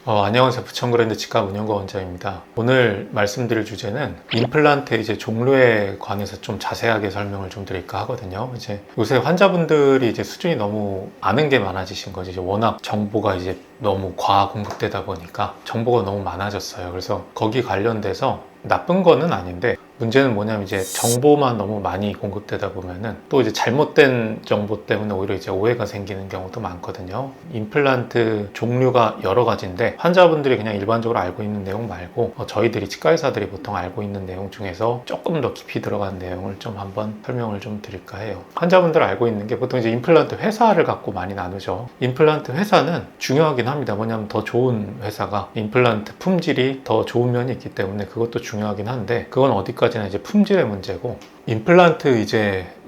안녕하세요. 부천그랜드 치과 운영과 원장입니다. 오늘 말씀드릴 주제는 임플란트 종류에 관해서 좀 자세하게 설명을 좀 드릴까 하거든요. 요새 환자분들이 수준이 너무 아는 게 많아지신 거죠. 워낙 정보가 너무 과하 공급되다 보니까 정보가 너무 많아졌어요. 그래서 거기 관련돼서 나쁜 거는 아닌데 문제는 뭐냐면 정보만 너무 많이 공급되다 보면은 또 잘못된 정보 때문에 오히려 오해가 생기는 경우도 많거든요. 임플란트 종류가 여러 가지인데 환자분들이 그냥 일반적으로 알고 있는 내용 말고 저희들이 치과의사들이 보통 알고 있는 내용 중에서 조금 더 깊이 들어간 내용을 좀 한번 설명을 좀 드릴까 해요. 환자분들 알고 있는 게 보통 임플란트 회사를 갖고 많이 나누죠. 임플란트 회사는 중요하긴 합니다. 뭐냐면 더 좋은 회사가 임플란트 품질이 더 좋은 면이 있기 때문에 그것도 중요하긴 한데 그건 어디까지나 품질의 문제고, 임플란트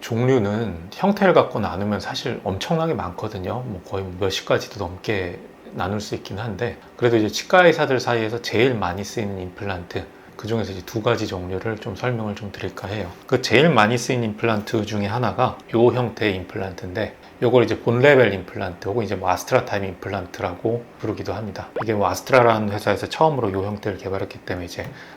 종류는 형태를 갖고 나누면 사실 엄청나게 많거든요. 거의 몇십 가지도 넘게 나눌 수 있긴 한데 그래도 치과 의사들 사이에서 제일 많이 쓰이는 임플란트, 그 중에서 두 가지 종류를 좀 설명을 좀 드릴까 해요. 그 제일 많이 쓰인 임플란트 중에 하나가 이 형태의 임플란트인데 요걸 본레벨 임플란트 혹은 아스트라 타입 임플란트라고 부르기도 합니다. 이게 아스트라라는 회사에서 처음으로 이 형태를 개발했기 때문에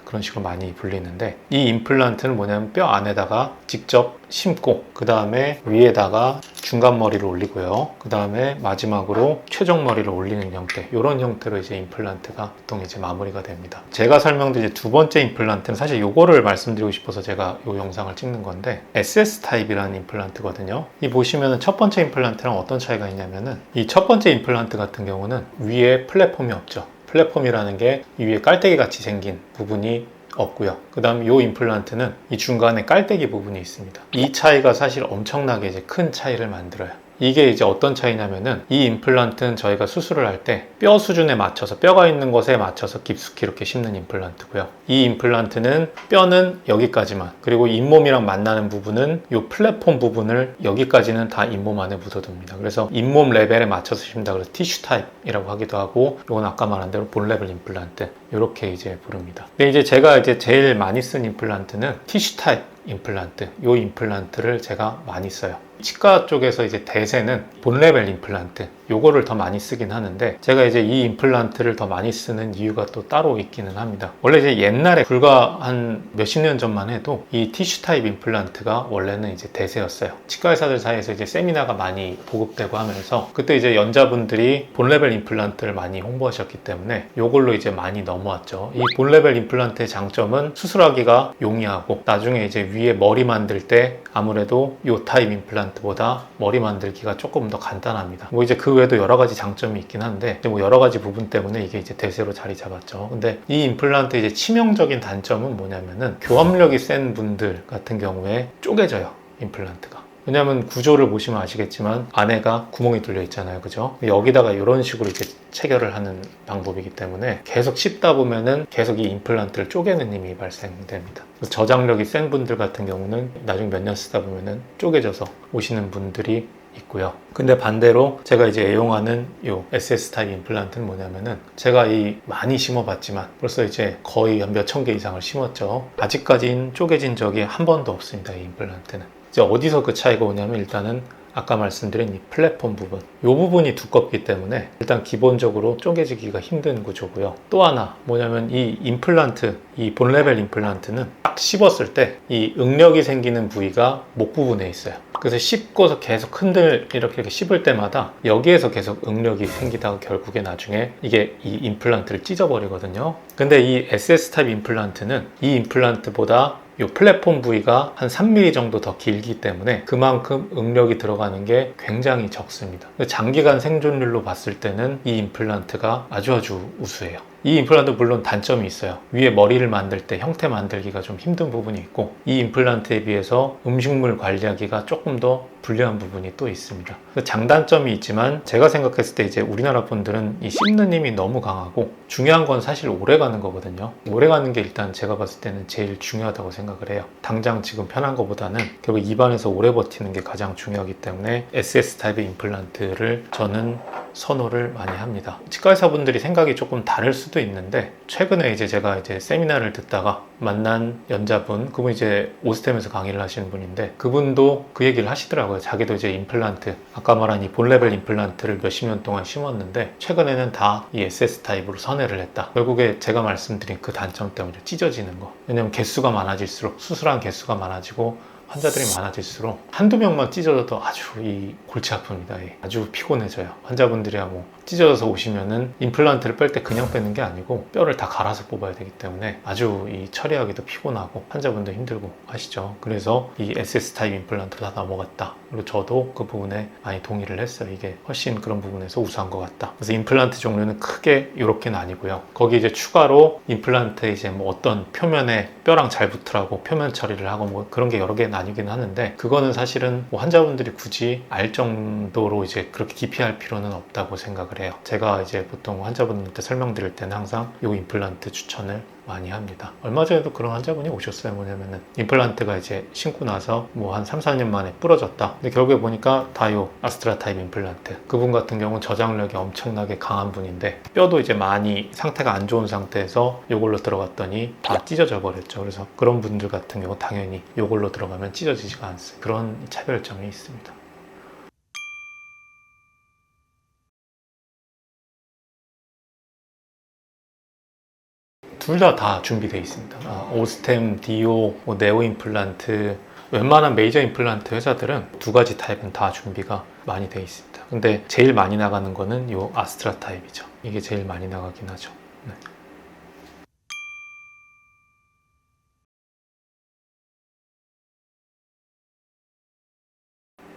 그런 식으로 많이 불리는데, 이 임플란트는 뭐냐면 뼈 안에다가 직접 심고 그 다음에 위에다가 중간 머리를 올리고요. 그 다음에 마지막으로 최종 머리를 올리는 형태, 이런 형태로 임플란트가 보통 마무리가 됩니다. 제가 설명드린 두 번째 임플란트는 사실 요거를 말씀드리고 싶어서 제가 이 영상을 찍는 건데 SS 타입이라는 임플란트거든요. 이 보시면은 첫 번째 임플란트랑 어떤 차이가 있냐면은 이 첫 번째 임플란트 같은 경우는 위에 플랫폼이 없죠. 플랫폼이라는 게 이 위에 깔때기 같이 생긴 부분이 없고요. 그 다음 이 임플란트는 이 중간에 깔때기 부분이 있습니다. 이 차이가 사실 엄청나게 큰 차이를 만들어요. 이게 어떤 차이냐면은 이 임플란트는 저희가 수술을 할 때 뼈 수준에 맞춰서, 뼈가 있는 곳에 맞춰서 깊숙이 이렇게 심는 임플란트고요. 이 임플란트는 뼈는 여기까지만, 그리고 잇몸이랑 만나는 부분은 이 플랫폼 부분을 여기까지는 다 잇몸 안에 묻어둡니다. 그래서 잇몸 레벨에 맞춰서 심다. 그래서 티슈 타입이라고 하기도 하고, 이건 아까 말한 대로 본 레벨 임플란트, 이렇게 부릅니다. 근데 제가 제일 많이 쓴 임플란트는 티슈 타입 임플란트, 이 임플란트를 제가 많이 써요. 치과 쪽에서 대세는 본 레벨 임플란트, 요거를 더 많이 쓰긴 하는데 제가 이 임플란트를 더 많이 쓰는 이유가 또 따로 있기는 합니다. 원래 옛날에 불과 한 몇십 년 전만 해도 이 티슈 타입 임플란트가 원래는 대세였어요. 치과 의사들 사이에서 세미나가 많이 보급되고 하면서 그때 연자분들이 본 레벨 임플란트를 많이 홍보하셨기 때문에 요걸로 많이 넘어왔죠. 이 본 레벨 임플란트의 장점은 수술하기가 용이하고, 나중에 위에 머리 만들 때 아무래도 이 타입 임플란트보다 머리 만들기가 조금 더 간단합니다. 그 외에도 여러 가지 장점이 있긴 한데 여러 가지 부분 때문에 이게 대세로 자리 잡았죠. 근데 이 임플란트의 치명적인 단점은 뭐냐면은 교합력이 센 분들 같은 경우에 쪼개져요, 임플란트가. 왜냐하면 구조를 보시면 아시겠지만 안에가 구멍이 뚫려 있잖아요, 그죠? 여기다가 이런 식으로 체결을 하는 방법이기 때문에 계속 씹다 보면은 계속 이 임플란트를 쪼개는 힘이 발생됩니다. 저장력이 센 분들 같은 경우는 나중에 몇 년 쓰다 보면은 쪼개져서 오시는 분들이 있고요. 근데 반대로 제가 애용하는 이 SS 타입 임플란트는 뭐냐면은 제가 많이 심어봤지만 벌써 거의 한 몇천 개 이상을 심었죠. 아직까지는 쪼개진 적이 한 번도 없습니다, 이 임플란트는. 어디서 그 차이가 오냐면 일단은 아까 말씀드린 이 플랫폼 부분, 이 부분이 두껍기 때문에 일단 기본적으로 쪼개지기가 힘든 구조고요. 또 하나 뭐냐면 이 임플란트, 이 본 레벨 임플란트는 딱 씹었을 때 이 응력이 생기는 부위가 목 부분에 있어요. 그래서 씹고서 계속 이렇게 씹을 때마다 여기에서 계속 응력이 생기다가 결국에 나중에 이게 이 임플란트를 찢어버리거든요. 근데 이 SS 타입 임플란트는 이 임플란트보다 이 플랫폼 부위가 한 3mm 정도 더 길기 때문에 그만큼 응력이 들어가는 게 굉장히 적습니다. 장기간 생존율로 봤을 때는 이 임플란트가 아주 우수해요. 이 임플란트 물론 단점이 있어요. 위에 머리를 만들 때 형태 만들기가 좀 힘든 부분이 있고, 이 임플란트에 비해서 음식물 관리하기가 조금 더 불리한 부분이 또 있습니다. 장단점이 있지만 제가 생각했을 때 우리나라 분들은 이 씹는 힘이 너무 강하고, 중요한 건 사실 오래 가는 거거든요. 오래 가는 게 일단 제가 봤을 때는 제일 중요하다고 생각을 해요. 당장 지금 편한 것보다는 결국 입안에서 오래 버티는 게 가장 중요하기 때문에 SS 타입의 임플란트를 저는 선호를 많이 합니다. 치과 의사분들이 생각이 조금 다를 수도 있는데, 최근에 이제 제가 이제 세미나를 듣다가 만난 연자분, 그분 이제 오스템에서 강의를 하시는 분인데, 그분도 그 얘기를 하시더라고요. 자기도 이제 임플란트, 아까 말한 이 본레벨 임플란트를 몇십 년 동안 심었는데 최근에는 다 이 SS 타입으로 선회를 했다. 결국에 제가 말씀드린 그 단점 때문에 찢어지는 거. 왜냐면 개수가 많아질수록, 수술한 개수가 많아지고 환자들이 많아질수록 한두 명만 찢어져도 아주 이 골치 아픕니다. 아주 피곤해져요. 환자분들이야 뭐 찢어져서 오시면은 임플란트를 뺄 때 그냥 빼는 게 아니고 뼈를 다 갈아서 뽑아야 되기 때문에 아주 이 처리하기도 피곤하고 환자분도 힘들고 하시죠. 그래서 이 SS 타입 임플란트로 다 넘어갔다. 그리고 저도 그 부분에 많이 동의를 했어요. 이게 훨씬 그런 부분에서 우수한 것 같다. 그래서 임플란트 종류는 크게 이렇게는 아니고요. 거기 이제 추가로 임플란트 이제 뭐 어떤 표면에 뼈랑 잘 붙으라고 표면 처리를 하고 뭐 그런 게 여러 개 나뉘긴 하는데, 그거는 사실은 뭐 환자분들이 굳이 알 정도로 이제 그렇게 깊이 할 필요는 없다고 생각을 해요. 제가 이제 보통 환자분들한테 설명드릴 때는 항상 이 임플란트 추천을 많이 합니다. 얼마 전에도 그런 환자분이 오셨어요. 뭐냐면은 임플란트가 이제 신고 나서 뭐 한 3, 4년 만에 부러졌다. 근데 결국에 보니까 다 요 아스트라 타입 임플란트. 그분 같은 경우는 저장력이 엄청나게 강한 분인데 뼈도 이제 많이 상태가 안 좋은 상태에서 요걸로 들어갔더니 다 찢어져 버렸죠. 그래서 그런 분들 같은 경우 당연히 요걸로 들어가면 찢어지지가 않습니다. 그런 차별점이 있습니다. 둘 다 준비되어 있습니다. 오스템, 디오, 뭐 네오 임플란트, 웬만한 메이저 임플란트 회사들은 두 가지 타입은 다 준비가 많이 되어 있습니다. 근데 제일 많이 나가는 거는 요 아스트라 타입이죠. 이게 제일 많이 나가긴 하죠. 네.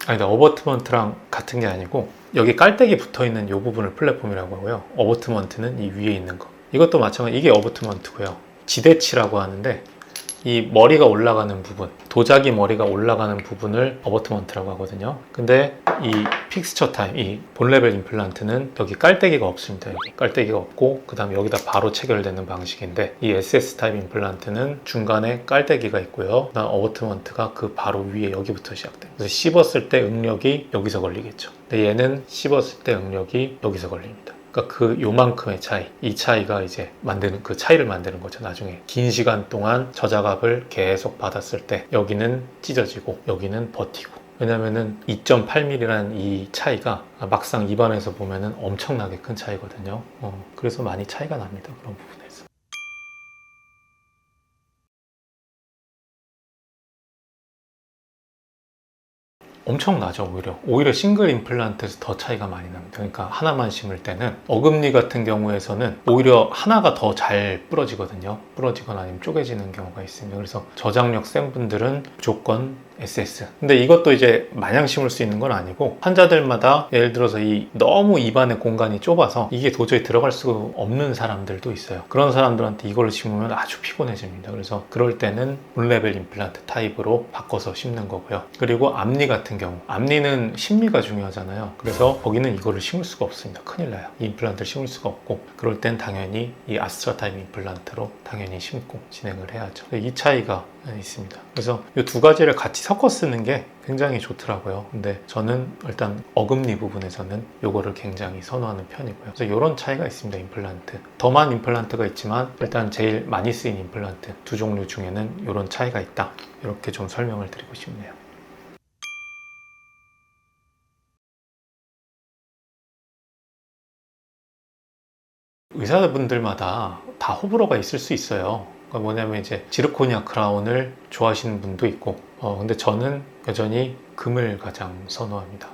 아니다, 어버트먼트랑 같은 게 아니고 여기 깔때기 붙어있는 이 부분을 플랫폼이라고 하고요. 어버트먼트는 이 위에 있는 거. 이것도 마찬가지, 이게 어버트먼트고요. 지대치라고 하는데 이 머리가 올라가는 부분, 도자기 머리가 올라가는 부분을 어버트먼트라고 하거든요. 근데 이 픽스처 타입, 이 본레벨 임플란트는 여기 깔때기가 없습니다. 여기 깔때기가 없고 그 다음에 여기다 바로 체결되는 방식인데, 이 SS 타입 임플란트는 중간에 깔때기가 있고요. 그 다음 어버트먼트가 그 바로 위에 여기부터 시작돼요. 그래서 씹었을 때 응력이 여기서 걸리겠죠. 근데 얘는 씹었을 때 응력이 여기서 걸립니다. 그러니까 그 요만큼의 차이, 이 차이가 이제 만드는, 그 차이를 만드는 거죠. 나중에 긴 시간 동안 저자갑을 계속 받았을 때 여기는 찢어지고 여기는 버티고. 왜냐면은 2.8mm라는 이 차이가 막상 입안에서 보면은 엄청나게 큰 차이거든요. 그래서 많이 차이가 납니다. 그런 부분에서. 엄청나죠. 오히려 싱글 임플란트에서 더 차이가 많이 납니다. 그러니까 하나만 심을 때는, 어금니 같은 경우에서는 오히려 하나가 더 잘 부러지거든요. 부러지거나 아니면 쪼개지는 경우가 있습니다. 그래서 저장력 센 분들은 무조건 SS. 근데 이것도 이제 마냥 심을 수 있는 건 아니고, 환자들마다 예를 들어서 이 너무 입안의 공간이 좁아서 이게 도저히 들어갈 수가 없는 사람들도 있어요. 그런 사람들한테 이걸 심으면 아주 피곤해집니다. 그래서 그럴 때는 본레벨 임플란트 타입으로 바꿔서 심는 거고요. 그리고 앞니 같은 경우, 앞니는 심리가 중요하잖아요. 그래서 거기는 이거를 심을 수가 없습니다. 큰일 나요. 이 임플란트를 심을 수가 없고, 그럴 땐 당연히 이 아스트라 타입 임플란트로 당연히 심고 진행을 해야죠. 이 차이가 있습니다. 그래서 이 두 가지를 같이 섞어 쓰는 게 굉장히 좋더라고요. 근데 저는 일단 어금니 부분에서는 이거를 굉장히 선호하는 편이고요. 그래서 이런 차이가 있습니다. 임플란트. 더 많은 임플란트가 있지만 일단 제일 많이 쓰인 임플란트 두 종류 중에는 이런 차이가 있다. 이렇게 좀 설명을 드리고 싶네요. 의사분들마다 다 호불호가 있을 수 있어요. 그러니까 뭐냐면 이제 지르코니아 크라운을 좋아하시는 분도 있고, 근데 저는 여전히 금을 가장 선호합니다.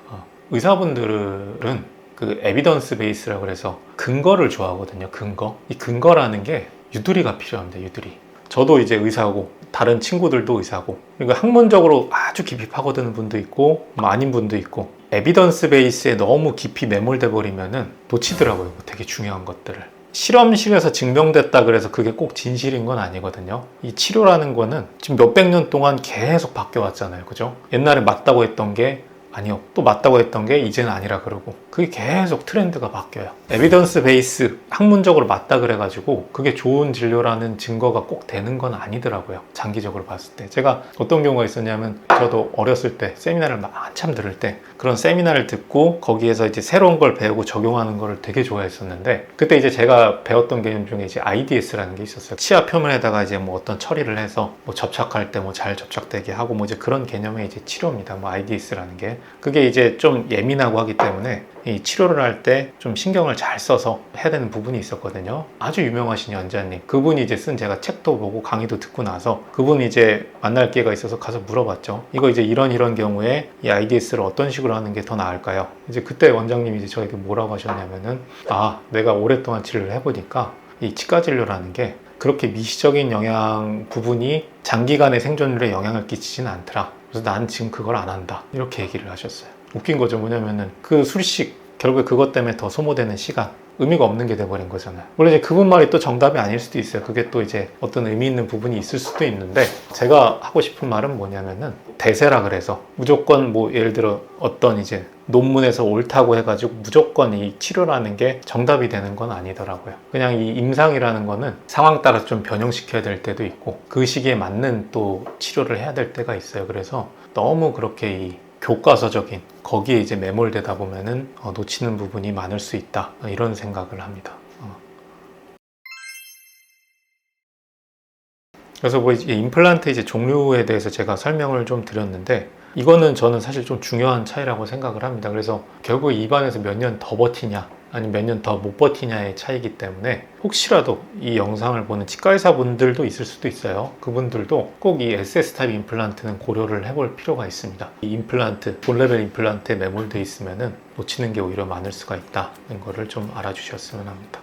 의사분들은 그 에비던스 베이스라고 그래서 근거를 좋아하거든요. 근거. 이 근거라는 게 유두리가 필요합니다. 유두리. 저도 이제 의사고 다른 친구들도 의사고, 그러니까 학문적으로 아주 깊이 파고드는 분도 있고 아닌 분도 있고, 에비던스 베이스에 너무 깊이 매몰돼 버리면은 놓치더라고요. 되게 중요한 것들을. 실험실에서 증명됐다 그래서 그게 꼭 진실인 건 아니거든요. 이 치료라는 거는 지금 몇백 년 동안 계속 바뀌어 왔잖아요. 그죠? 옛날에 맞다고 했던 게 아니요. 또 맞다고 했던 게 이제는 아니라 그러고 그게 계속 트렌드가 바뀌어요. 에비던스 베이스 학문적으로 맞다 그래가지고 그게 좋은 진료라는 증거가 꼭 되는 건 아니더라고요. 장기적으로 봤을 때. 제가 어떤 경우가 있었냐면 저도 어렸을 때 세미나를 한참 들을 때 그런 세미나를 듣고 거기에서 이제 새로운 걸 배우고 적용하는 거를 되게 좋아했었는데 그때 이제 제가 배웠던 개념 중에 이제 IDS라는 게 있었어요. 치아 표면에다가 이제 뭐 어떤 처리를 해서 뭐 접착할 때 뭐 잘 접착되게 하고 뭐 이제 그런 개념의 이제 치료입니다. 뭐 IDS라는 게 그게 이제 좀 예민하고 하기 때문에 이 치료를 할 때 좀 신경을 잘 써서 해야 되는 부분이 있었거든요. 아주 유명하신 연자님 그분이 이제 쓴 제가 책도 보고 강의도 듣고 나서 그분이 이제 만날 기회가 있어서 가서 물어봤죠. 이거 이제 이런 경우에 이 IDS를 어떤 식으로 하는 게 더 나을까요? 이제 그때 원장님이 이제 저에게 뭐라고 하셨냐면은 내가 오랫동안 진료를 해보니까 이 치과 진료라는 게 그렇게 미시적인 영향 부분이 장기간의 생존율에 영향을 끼치지는 않더라. 그래서 난 지금 그걸 안 한다. 이렇게 얘기를 하셨어요. 웃긴 거죠. 뭐냐면은 그 술식 결국에 그것 때문에 더 소모되는 시간 의미가 없는 게 돼버린 거잖아요. 물론 이제 그분 말이 또 정답이 아닐 수도 있어요. 그게 또 이제 어떤 의미 있는 부분이 있을 수도 있는데 제가 하고 싶은 말은 뭐냐면은 대세라 그래서 무조건 뭐 예를 들어 어떤 이제 논문에서 옳다고 해가지고 무조건 이 치료라는 게 정답이 되는 건 아니더라고요. 그냥 이 임상이라는 거는 상황 따라서 좀 변형시켜야 될 때도 있고 그 시기에 맞는 또 치료를 해야 될 때가 있어요. 그래서 너무 그렇게 이 교과서적인 거기에 이제 매몰되다 보면은 놓치는 부분이 많을 수 있다 이런 생각을 합니다. 그래서 뭐 이제 임플란트 이제 종류에 대해서 제가 설명을 좀 드렸는데 이거는 저는 사실 좀 중요한 차이라고 생각을 합니다. 그래서 결국 입안에서 몇 년 더 버티냐 아니면 몇 년 더 못 버티냐의 차이기 때문에 혹시라도 이 영상을 보는 치과의사분들도 있을 수도 있어요. 그분들도 꼭 이 SS 타입 임플란트는 고려를 해볼 필요가 있습니다. 이 임플란트, 본레벨 임플란트에 매몰되어 있으면은 놓치는 게 오히려 많을 수가 있다는 거를 좀 알아주셨으면 합니다.